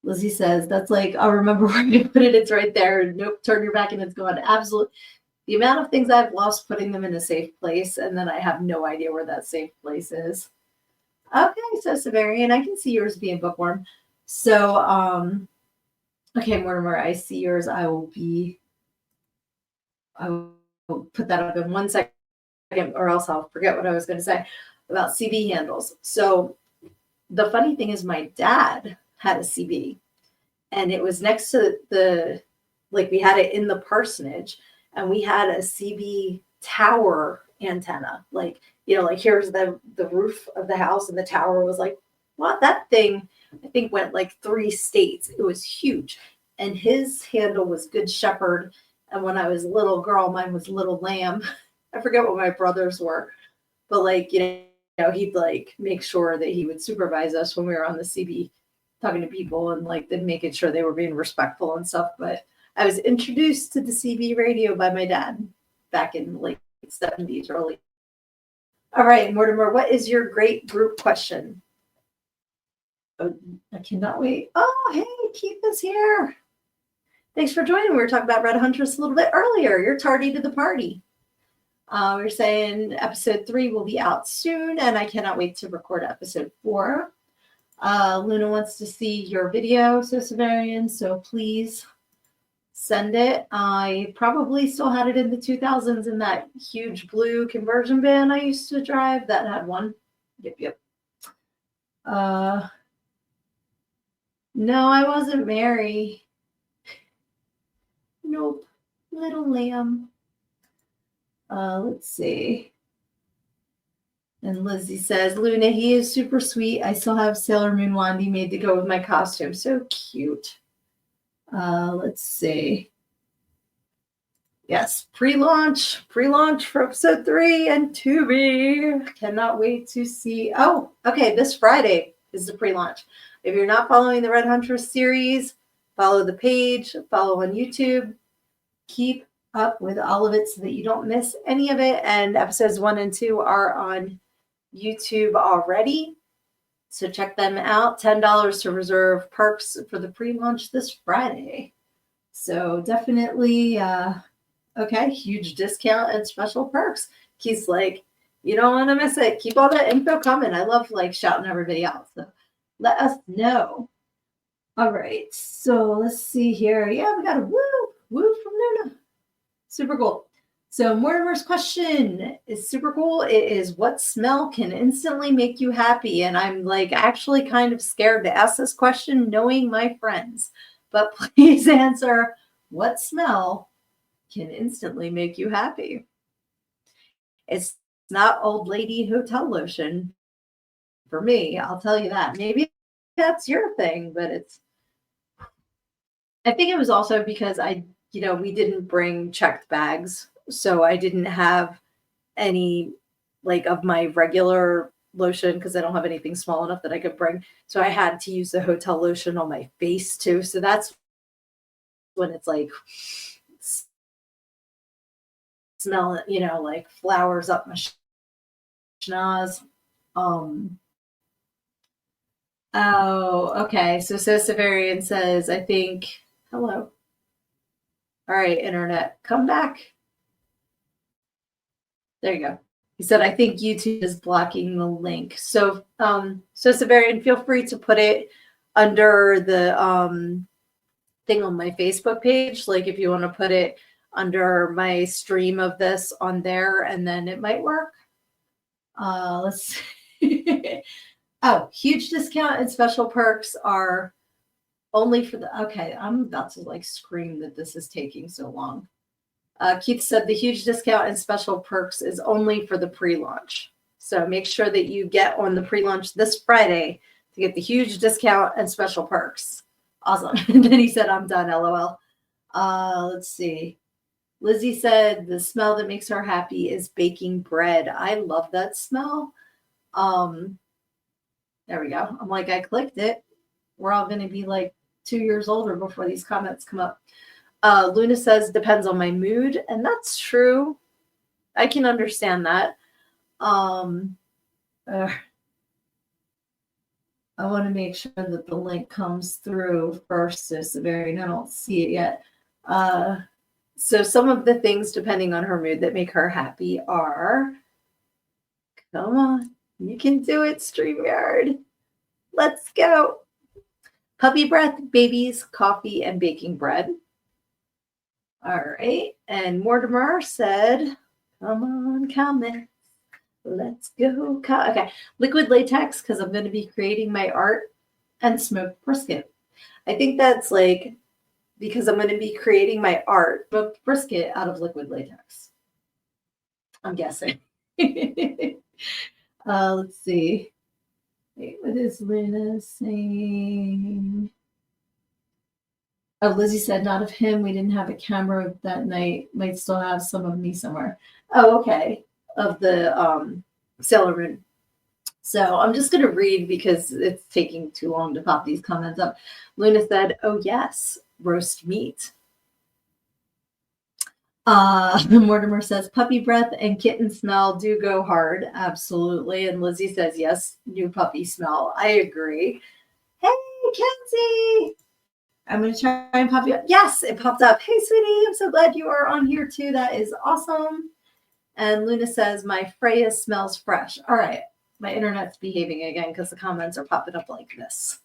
Lizzie says, that's like, I'll remember where you put it. It's right there. Nope, turn your back and it's gone. Absolutely. The amount of things I've lost putting them in a safe place, and then I have no idea where that safe place is. Okay, so Severian, I can see yours being bookworm. So, okay, Mortimer, I see yours. I will put that up in 1 second, or else I'll forget what I was going to say about CB handles. So the funny thing is my dad had a CB, and it was next to we had it in the parsonage, and we had a CB tower antenna. Like, here's the roof of the house, and the tower was like, well, that thing, I think, went like 3 states. It was huge. And his handle was Good Shepherd. And when I was a little girl, mine was Little Lamb. I forget what my brothers were, but he'd like make sure that he would supervise us when we were on the CB talking to people and like then making sure they were being respectful and stuff. But I was introduced to the CB radio by my dad back in the late 70s, early. All right, Mortimer, what is your great group question? Oh, I cannot wait. Oh, hey, Keith is here. Thanks for joining. We were talking about Red Huntress a little bit earlier. You're tardy to the party. We're saying episode 3 will be out soon, and I cannot wait to record episode 4. Luna wants to see your video, so Severian, so please send it. I probably still had it in the 2000s in that huge blue conversion van I used to drive that had one. Yep. No, I wasn't Mary. Nope. Little Lamb. Let's see. And Lizzie says, Luna, he is super sweet. I still have Sailor Moon Wandy made to go with my costume. So cute. Let's see. Yes, pre-launch for episode 3 and Tubi. Cannot wait to see. Oh, okay. This Friday is the pre-launch. If you're not following the Red Huntress series, follow the page, follow on YouTube. Keep up with all of it so that you don't miss any of it. And episodes 1 and 2 are on YouTube already. So check them out. $10 to reserve perks for the pre-launch this Friday. So definitely, okay, huge discount and special perks. Keith's like, you don't want to miss it. Keep all that info coming. I love like shouting everybody out. So let us know. All right. So let's see here. Yeah, we got a woo from Luna. Super cool. So Mortimer's question is super cool. It is, what smell can instantly make you happy? And I'm like actually kind of scared to ask this question knowing my friends. But please answer, what smell can instantly make you happy? It's not old lady hotel lotion, for me. I'll tell you that. Maybe that's your thing, but I think it was also because we didn't bring checked bags. So I didn't have any like of my regular lotion because I don't have anything small enough that I could bring. So I had to use the hotel lotion on my face too. So that's when it's like smell it, like flowers up my schnoz. Um, oh, okay. So Severian says, I think, hello. All right, internet, come back. There you go. He said, I think YouTube is blocking the link. So, Severian, feel free to put it under the thing on my Facebook page. Like if you want to put it under my stream of this on there, and then it might work. Let's see. Oh, huge discount and special perks are only for the, okay, I'm about to like scream that this is taking so long. Keith said the huge discount and special perks is only for the pre-launch. So make sure that you get on the pre-launch this Friday to get the huge discount and special perks. Awesome. And then he said, I'm done, LOL. Let's see. Lizzie said the smell that makes her happy is baking bread. I love that smell. There we go. I'm like, I clicked it. We're all going to be like 2 years older before these comments come up. Luna says, depends on my mood. And that's true. I can understand that. I want to make sure that the link comes through first, so Severian. I don't see it yet. So some of the things, depending on her mood, that make her happy are, come on, you can do it, StreamYard. Let's go. Puppy breath, babies, coffee, and baking bread. All right. And Mortimer said, come on, comments. Let's go. Okay. Liquid latex, because I'm going to be creating my art, and smoked brisket. I think that's like, because I'm going to be creating my art, smoked brisket out of liquid latex. I'm guessing. Let's see. Wait, what is Luna saying? Oh, Lizzie said, not of him. We didn't have a camera that night. Might still have some of me somewhere. Oh, okay. Of the Sailor Moon. So I'm just going to read because it's taking too long to pop these comments up. Luna said, oh, yes, roast meat. Mortimer says, puppy breath and kitten smell do go hard. Absolutely. And Lizzie says, yes, new puppy smell. I agree. Hey, Kenzie. I'm going to try and pop you up. Yes, it popped up. Hey, sweetie, I'm so glad you are on here too. That is awesome. And Luna says, my Freya smells fresh. All right. My internet's behaving again because the comments are popping up like this.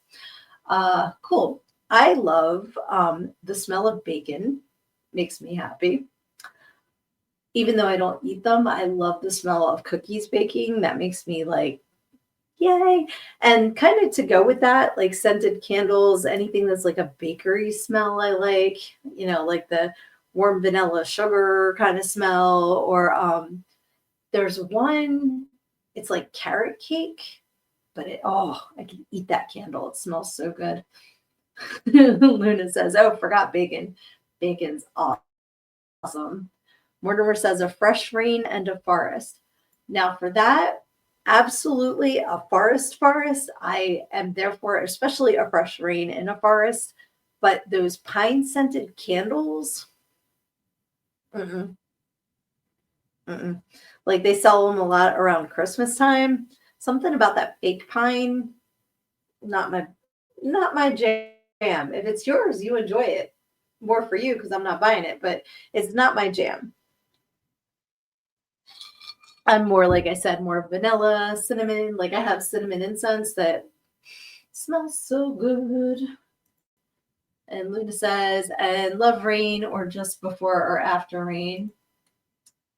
Cool. I love the smell of bacon. Makes me happy. Even though I don't eat them, I love the smell of cookies baking. That makes me like, yay. And kind of to go with that, like scented candles, anything that's like a bakery smell I like, like the warm vanilla sugar kind of smell. Or there's one, it's like carrot cake, but I can eat that candle. It smells so good. Luna says, oh, forgot bacon. Bacon's awesome. Mortimer says a fresh rain and a forest. Now for that, absolutely a forest. I am therefore, especially a fresh rain in a forest, but those pine scented candles, like they sell them a lot around Christmas time. Something about that fake pine, not my jam. If it's yours, you enjoy it. More for you because I'm not buying it, but it's not my jam. I'm more, like I said, more vanilla, cinnamon. Like I have cinnamon incense that smells so good. And Luna says, and love rain or just before or after rain.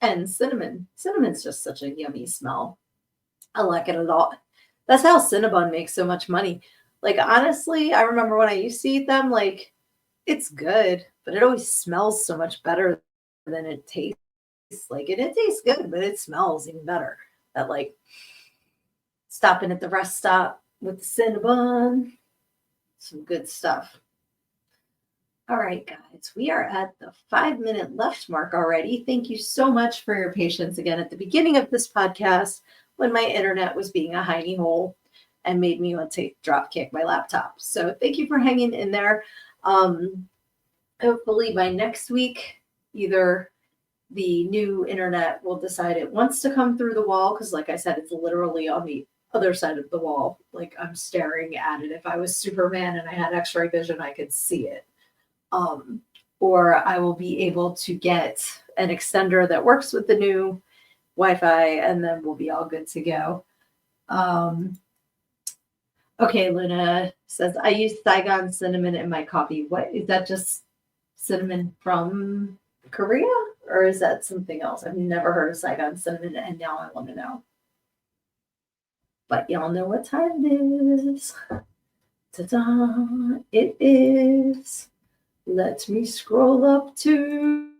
And cinnamon. Cinnamon's just such a yummy smell. I like it a lot. That's how Cinnabon makes so much money. Like, honestly, I remember when I used to eat them, like, it's good, but it always smells so much better than it tastes. Like, and it tastes good, but it smells even better. That, like, stopping at the rest stop with the Cinnabon. Some good stuff. All right, guys, we are at the 5-minute left mark already. Thank you so much for your patience again at the beginning of this podcast when my internet was being a hiney hole and made me want to drop kick my laptop. So thank you for hanging in there. Hopefully by next week, either the new internet will decide it wants to come through the wall, because like I said, it's literally on the other side of the wall. Like I'm staring at it. If I was Superman and I had x-ray vision, I could see it. Or I will be able to get an extender that works with the new Wi-Fi, and then we'll be all good to go. Okay, Luna says, I use Saigon cinnamon in my coffee. What is that? Just cinnamon from Korea? Or is that something else? I've never heard of Saigon cinnamon, and now I want to know. But y'all know what time it is. Ta-da! It is. Let me scroll up to.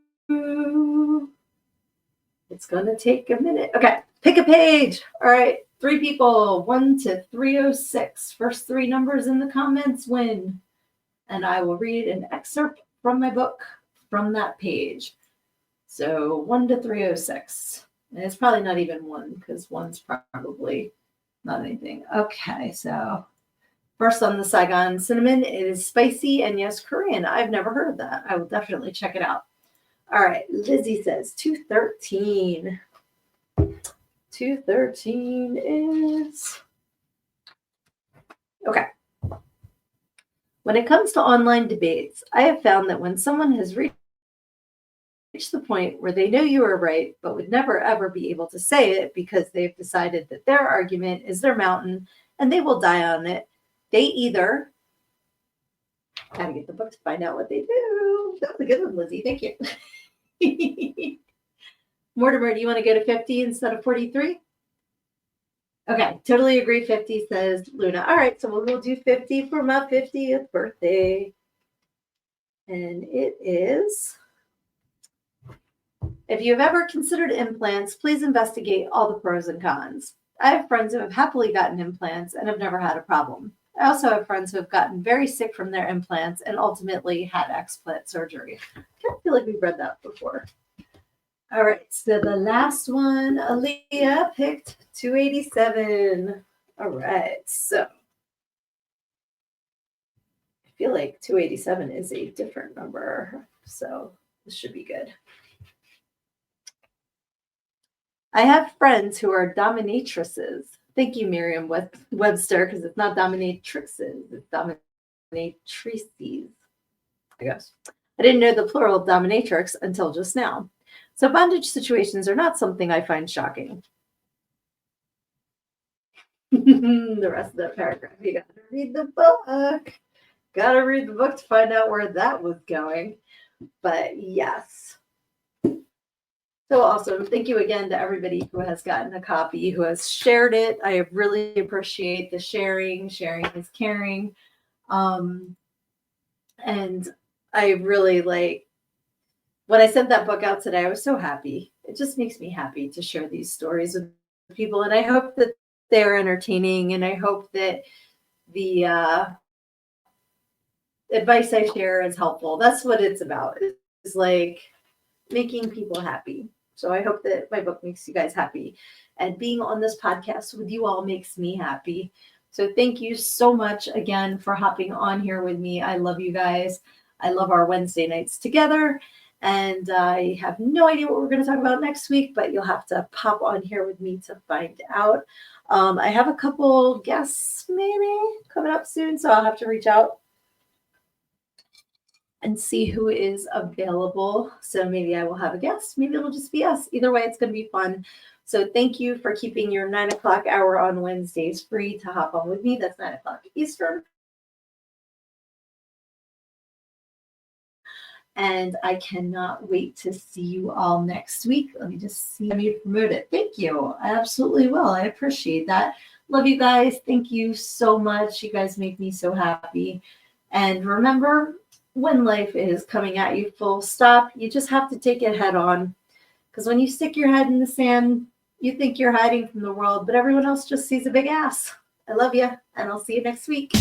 It's going to take a minute. Okay, pick a page. All right, 3 people, 1 to 306. First 3 numbers in the comments win. And I will read an excerpt from my book from that page. So 1 to 306. And it's probably not even 1, because 1's probably not anything. Okay, so first on the Saigon cinnamon, it is spicy and yes, Korean. I've never heard of that. I will definitely check it out. All right, Lizzie says 213. 213 is... Okay. When it comes to online debates, I have found that when someone has reached the point where they know you are right, but would never ever be able to say it because they've decided that their argument is their mountain and they will die on it, they either gotta get the book to find out what they do. That was a good one, Lizzie. Thank you. Mortimer, do you want to go to 50 instead of 43? Okay, totally agree. 50, says Luna. All right, so we'll do 50 for my 50th birthday. And it is... If you have ever considered implants, please investigate all the pros and cons. I have friends who have happily gotten implants and have never had a problem. I also have friends who have gotten very sick from their implants and ultimately had explant surgery. I kind of feel like we've read that before. All right, so the last one, Aaliyah picked 287. All right, so I feel like 287 is a different number, so this should be good. I have friends who are dominatrices. Thank you, Merriam-Webster, because it's not dominatrixes, it's dominatrices, I guess. I didn't know the plural of dominatrix until just now. So bondage situations are not something I find shocking. The rest of that paragraph, you got to read the book. Got to read the book to find out where that was going. But yes. So awesome. Thank you again to everybody who has gotten a copy, who has shared it. I really appreciate the sharing. Sharing is caring. And I really when I sent that book out today, I was so happy. It just makes me happy to share these stories with people. And I hope that they're entertaining. And I hope that the advice I share is helpful. That's what it's about. It's like making people happy. So I hope that my book makes you guys happy. And being on this podcast with you all makes me happy. So thank you so much again for hopping on here with me. I love you guys. I love our Wednesday nights together. And I have no idea what we're going to talk about next week, but you'll have to pop on here with me to find out. I have a couple guests maybe coming up soon, so I'll have to reach out and see who is available. So maybe I will have a guest. Maybe it'll just be us. Either way, it's going to be fun. So thank you for keeping your 9 o'clock hour on Wednesdays free to hop on with me. That's 9 o'clock Eastern. And I cannot wait to see you all next week. Let me just see me promote it. Thank you. I absolutely will. I appreciate that. Love you guys. Thank you so much. You guys make me so happy. And remember, when life is coming at you full stop, you just have to take it head on. Because when you stick your head in the sand, You think you're hiding from the world, but everyone else just sees a big ass. I love you, and I'll see you next week.